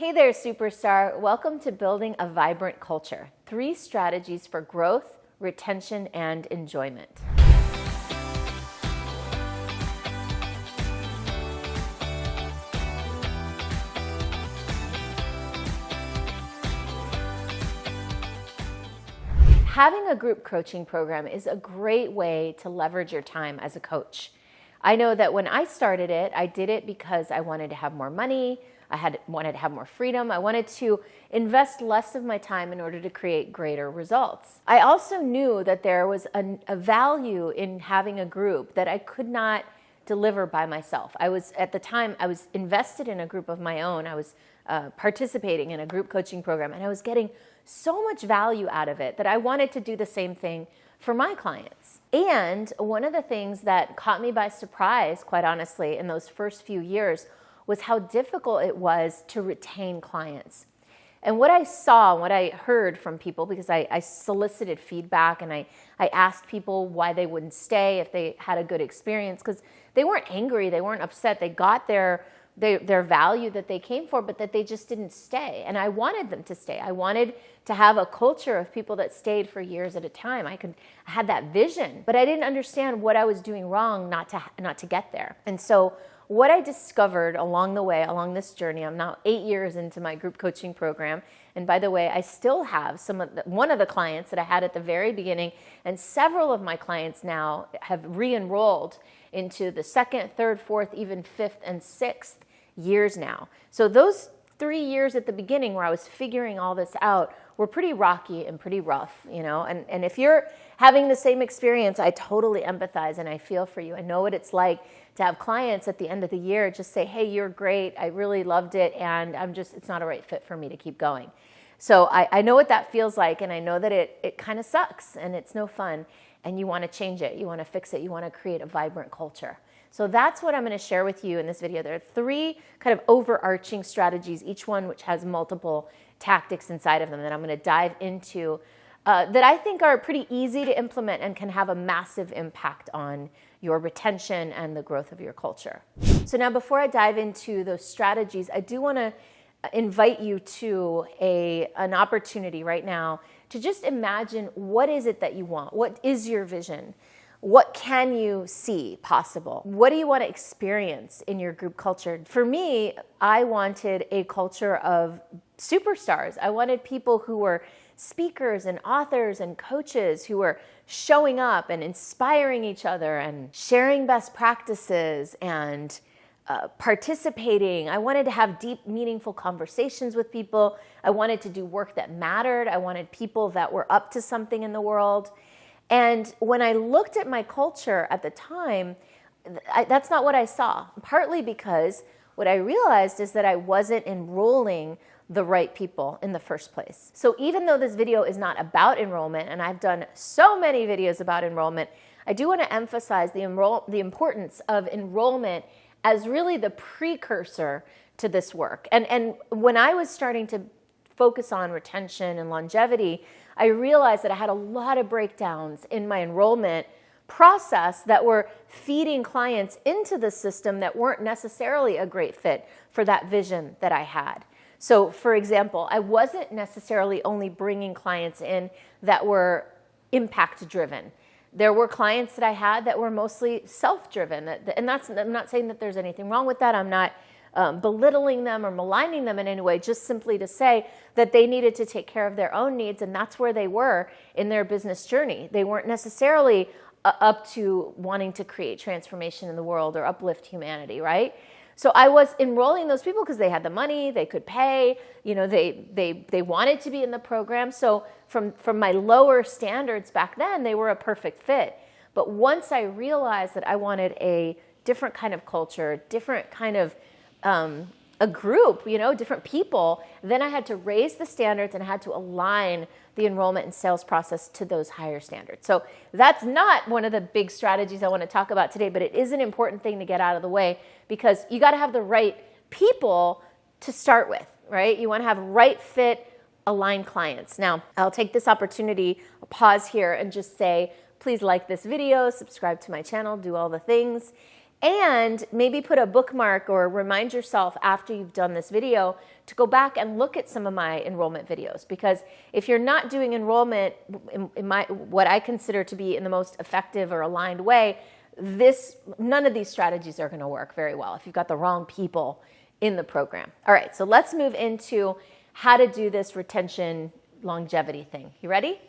Hey there, superstar. Welcome to Building a Vibrant Culture. 3 strategies for growth, retention, and enjoyment. Having a group coaching program is a great way to leverage your time as a coach. I know that when I started it, I did it because I wanted to have more money. I wanted to have more freedom. I wanted to invest less of my time in order to create greater results. I also knew that there was a value in having a group that I could not deliver by myself. At the time, I was invested in a group of my own. I was participating in a group coaching program, and I was getting so much value out of it that I wanted to do the same thing for my clients. And one of the things that caught me by surprise, quite honestly, in those first few years was how difficult it was to retain clients. And what I saw, what I heard from people, because I solicited feedback and I asked people why they wouldn't stay if they had a good experience, because they weren't angry, they weren't upset, they got their value that they came for, but that they just didn't stay. And I wanted them to stay. I wanted to have a culture of people that stayed for years at a time. I had that vision, but I didn't understand what I was doing wrong not to get there. And so what I discovered along the way, along this journey, I'm now 8 years into my group coaching program. And by the way, I still have one of the clients that I had at the very beginning, and several of my clients now have re-enrolled into the 2nd, 3rd, 4th, even 5th and 6th years now. So those 3 years at the beginning where I was figuring all this out were pretty rocky and pretty rough, and if you're having the same experience, I totally empathize and I feel for you. I know what it's like to have clients at the end of the year just say, hey, you're great, I really loved it, and it's not a right fit for me to keep going. So I know what that feels like, and I know that it kind of sucks and it's no fun, and you want to change it, you want to fix it, you want to create a vibrant culture. So that's what I'm going to share with you in this video. There are 3 kind of overarching strategies, each one which has multiple tactics inside of them that I'm going to dive into that I think are pretty easy to implement and can have a massive impact on your retention and the growth of your culture. So now before I dive into those strategies, I do want to invite you to an opportunity right now to just imagine, what is it that you want? What is your vision? What can you see possible? What do you want to experience in your group culture? For me, I wanted a culture of superstars. I wanted people who were speakers and authors and coaches who were showing up and inspiring each other and sharing best practices and participating. I wanted to have deep, meaningful conversations with people. I wanted to do work that mattered. I wanted people that were up to something in the world. And when I looked at my culture at the time, that's not what I saw, partly because what I realized is that I wasn't enrolling the right people in the first place. So even though this video is not about enrollment, and I've done so many videos about enrollment, I do want to emphasize the importance of enrollment as really the precursor to this work. And when I was starting to focus on retention and longevity, I realized that I had a lot of breakdowns in my enrollment process that were feeding clients into the system that weren't necessarily a great fit for that vision that I had. So for example, I wasn't necessarily only bringing clients in that were impact driven. There were clients that I had that were mostly self-driven, and I'm not saying that there's anything wrong with that. I'm not belittling them or maligning them in any way, just simply to say that they needed to take care of their own needs, and that's where they were in their business journey. They weren't necessarily up to wanting to create transformation in the world or uplift humanity, right? So I was enrolling those people because they had the money, they could pay, they wanted to be in the program. So from my lower standards back then, they were a perfect fit. But once I realized that I wanted a different kind of culture, different kind of a group, different people, then I had to raise the standards and I had to align the enrollment and sales process to those higher standards. So that's not one of the big strategies I want to talk about today, but it is an important thing to get out of the way, because you got to have the right people to start with, right? You want to have right fit, aligned clients. Now, I'll take this opportunity, I'll pause here and just say, please like this video, subscribe to my channel, do all the things. And maybe put a bookmark or remind yourself after you've done this video to go back and look at some of my enrollment videos. Because if you're not doing enrollment in what I consider to be in the most effective or aligned way, none of these strategies are going to work very well if you've got the wrong people in the program. All right, so let's move into how to do this retention longevity thing. You ready?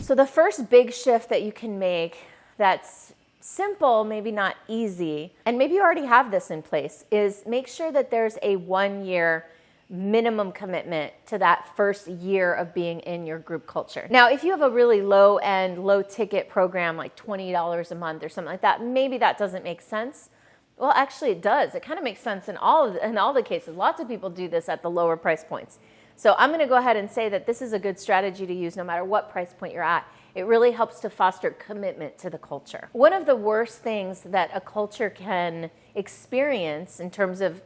So the first big shift that you can make that's simple, maybe not easy, and maybe you already have this in place, is make sure that there's a 1-year minimum commitment to that first year of being in your group culture. Now, if you have a really low-end, low-ticket program like $20 a month or something like that, maybe that doesn't make sense. Well, actually it does. It kind of makes sense in all the cases. Lots of people do this at the lower price points. So I'm going to go ahead and say that this is a good strategy to use no matter what price point you're at. It really helps to foster commitment to the culture. One of the worst things that a culture can experience in terms of,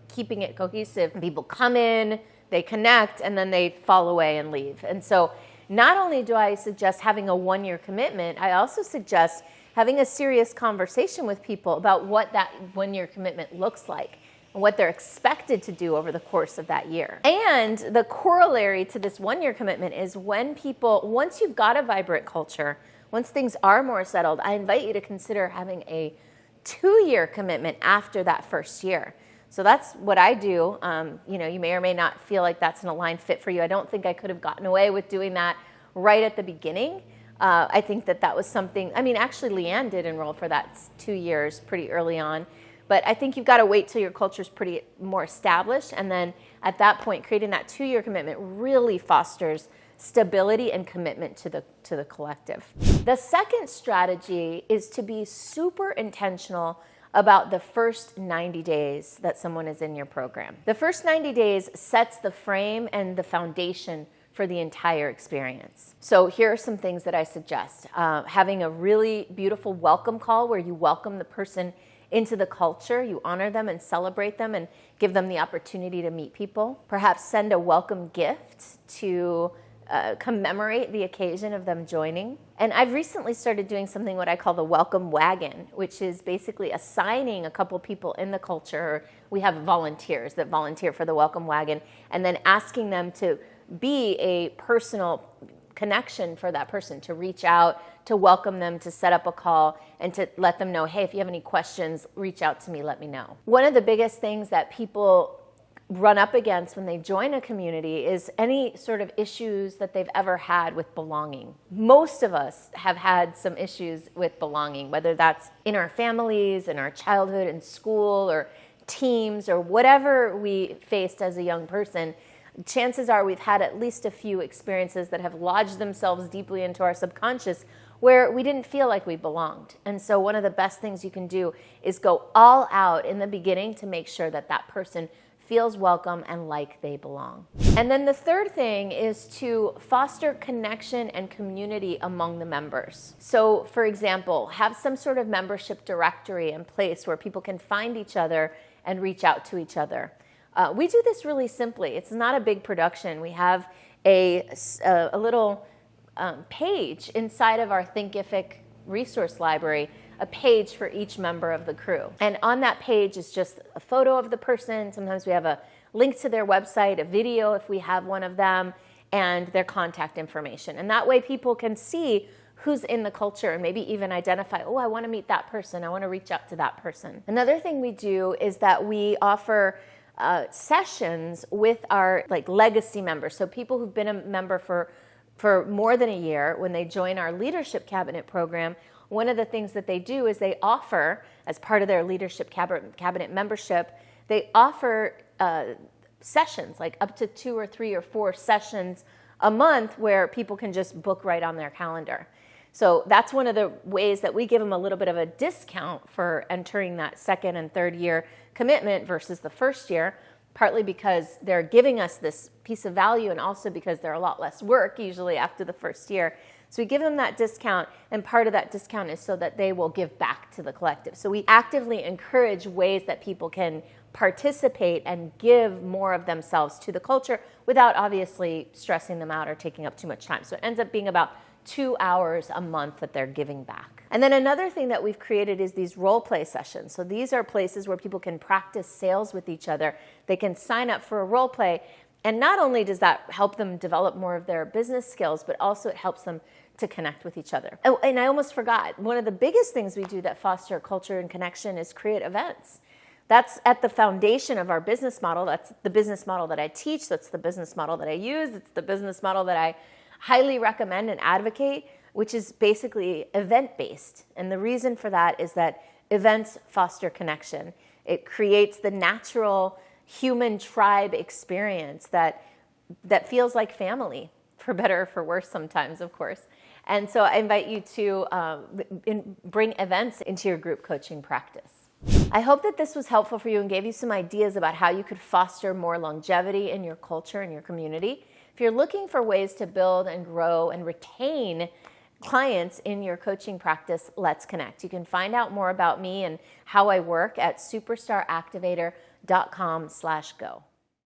keeping it cohesive, people come in, they connect, and then they fall away and leave. And so not only do I suggest having a 1-year commitment, I also suggest having a serious conversation with people about what that 1-year commitment looks like and what they're expected to do over the course of that year. And the corollary to this 1-year commitment is once you've got a vibrant culture, once things are more settled, I invite you to consider having a 2-year commitment after that first year. So that's what I do. You may or may not feel like that's an aligned fit for you. I don't think I could have gotten away with doing that right at the beginning. I think that was something, actually Leanne did enroll for that 2 years pretty early on. But I think you've got to wait till your culture's pretty more established. And then at that point, creating that 2-year commitment really fosters stability and commitment to the collective. The second strategy is to be super intentional about the first 90 days that someone is in your program. The first 90 days sets the frame and the foundation for the entire experience. So here are some things that I suggest. Having a really beautiful welcome call where you welcome the person into the culture, you honor them and celebrate them and give them the opportunity to meet people. Perhaps send a welcome gift to commemorate the occasion of them joining. And I've recently started doing something what I call the welcome wagon, which is basically assigning a couple people in the culture. We have volunteers that volunteer for the welcome wagon, and then asking them to be a personal connection for that person, to reach out, to welcome them, to set up a call, and to let them know, hey, if you have any questions, reach out to me, let me know. One of the biggest things that people run up against when they join a community is any sort of issues that they've ever had with belonging. Most of us have had some issues with belonging, whether that's in our families, in our childhood, in school, or teams, or whatever we faced as a young person. Chances are we've had at least a few experiences that have lodged themselves deeply into our subconscious where we didn't feel like we belonged. And so one of the best things you can do is go all out in the beginning to make sure that that person feels welcome and like they belong. And then the third thing is to foster connection and community among the members. So for example, have some sort of membership directory in place where people can find each other and reach out to each other. We do this really simply. It's not a big production. We have a little page inside of our Thinkific resource library, a page for each member of the crew. And on that page is just a photo of the person. Sometimes we have a link to their website, a video if we have one of them, and their contact information. And that way people can see who's in the culture and maybe even identify, oh, I want to meet that person. I want to reach out to that person. Another thing we do is that we offer sessions with our legacy members. So people who've been a member for more than a year, when they join our leadership cabinet program, one of the things that they do is they offer, as part of their leadership cabinet membership, they offer sessions, like up to 2 or 3 or 4 sessions a month where people can just book right on their calendar. So that's one of the ways that we give them a little bit of a discount for entering that second and third year commitment versus the first year, partly because they're giving us this piece of value and also because they're a lot less work usually after the first year. So we give them that discount, and part of that discount is so that they will give back to the collective. So we actively encourage ways that people can participate and give more of themselves to the culture without obviously stressing them out or taking up too much time. So it ends up being about 2 hours a month that they're giving back. And then another thing that we've created is these role play sessions. So these are places where people can practice sales with each other. They can sign up for a role play. And not only does that help them develop more of their business skills, but also it helps them to connect with each other. Oh, and I almost forgot, one of the biggest things we do that foster culture and connection is create events. That's at the foundation of our business model. That's the business model that I teach. That's the business model that I use. It's the business model that I highly recommend and advocate, which is basically event-based. And the reason for that is that events foster connection. It creates the natural human tribe experience that feels like family, for better or for worse sometimes, of course. And so I invite you to bring events into your group coaching practice. I hope that this was helpful for you and gave you some ideas about how you could foster more longevity in your culture and your community. If you're looking for ways to build and grow and retain clients in your coaching practice, let's connect. You can find out more about me and how I work at superstaractivator.com/go.